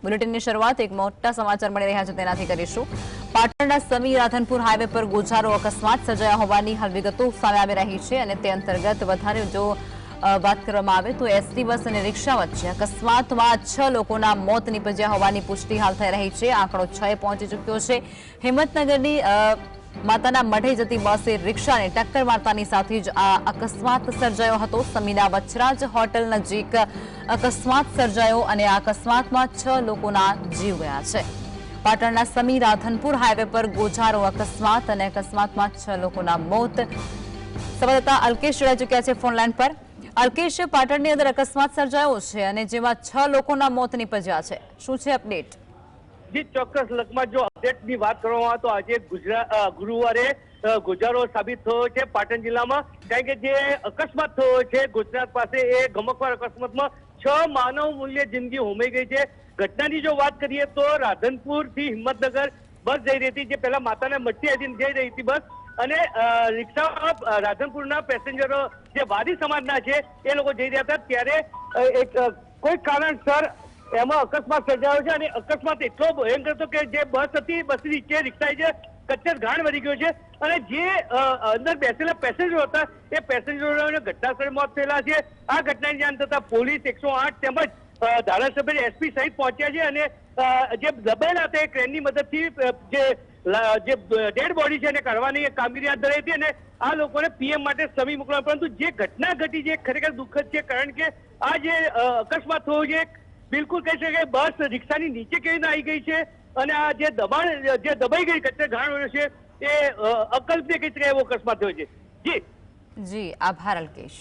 બુલેટિનની શરૂઆત એક મોટા સમાચાર મળી રહ્યા છે તેનાથી કરીશું। પાટણના સમી રાધનપુર હાઈવે પર ગોઝારો અકસ્માત સર્જાયા હોવાની હાલ વિગતો સામે આવી રહી છે અને તે અંતર્ગત વધારે જો વાત કરવામાં આવે તો એસટી બસ અને રિક્ષા વચ્ચે અકસ્માતમાં 6 લોકોના મોત નીપજ્યા હોવાની પુષ્ટિ હાલ થઈ રહી છે। આંકડો 6 પહોંચી ચૂક્યો છે। હિંમતનગરની માતાના મઢે જતી બસે રિક્ષાને ટક્કર મારતાની સાથે જ આ અકસ્માત સર્જાયો હતો। સમીના વચરાજ હોટેલ નજીક અકસ્માત સર્જાયો અને આ અકસ્માતમાં 6 લોકોના જીવ ગયા છે। પાટણના સમી રાધનપુર હાઈવે પર ગોઝારો અકસ્માત અને અકસ્માતમાં 6 લોકોના મોત। સંવાદદાતા અલ્કેશ જોડાઈ ચૂક્યા છે ફોન લાઈન પર। અલ્કેશ, પાટણની અંદર અકસ્માત સર્જાયો છે અને જેમાં 6 લોકોના મોત નીપજ્યા છે, શું છે અપડેટ? જી ચોક્કસ લખમાં જો અપડેટની વાત કરવામાં આવે તો આજે ગુરુવારે ગોઝારો સાબિત થયો છે પાટણ જિલ્લામાં, કારણ કે જે અકસ્માત થયો છે ગુજરાત પાસે એ ગમખ્વાર અકસ્માતમાં 6 માનવ મૂલ્ય જિંદગી હોમાઈ ગઈ છે। ઘટનાની જો વાત કરીએ તો રાધનપુર થી હિંમતનગર બસ જઈ રહી હતી, જે પહેલા માતાના મઢથી જઈ રહી હતી બસ, અને રિક્ષામાં રાધનપુરના પેસેન્જરો જે વાદી સમાજના છે એ લોકો જઈ રહ્યા હતા, ત્યારે કોઈ કારણસર એમાં અકસ્માત સર્જાયો છે અને અકસ્માત એટલો ભયંકર હતો કે જે બસ હતી બસની નીચે રિક્ષા છે કચ્છર ઘાણ વળી ગયો છે અને જે અંદર બેસેલા પેસેન્જરો હતા એ પેસેન્જરોને ઘટનાસ્થળે મોત થયેલા છે। આ ઘટનાની જાણ થતા પોલીસ 108 તેમજ ધારાસભ્ય એસપી સહિત પહોંચ્યા છે અને જે દબાયેલા હતા એ ક્રેનની મદદથી જે ડેડ બોડી છે એને કાઢવાની કામગીરી હાથ ધરાઈ હતી અને આ લોકોને પીએમ માટે સમી મોકલવા। પરંતુ જે ઘટના ઘટી છે ખરેખર દુઃખદ છે, કારણ કે આ જે અકસ્માત થયો છે બિલકુલ કહી શકાય બસ રિક્ષાની નીચે કેવી રીતે આવી ગઈ છે અને આ જે દબાણ જે દબાઈ ગઈ કચ્છર ઘાણ છે એ અકલ્પનીય કહી શકાય એવો અકસ્માત થયો છે। જી જી, આભાર અલ્કેશ।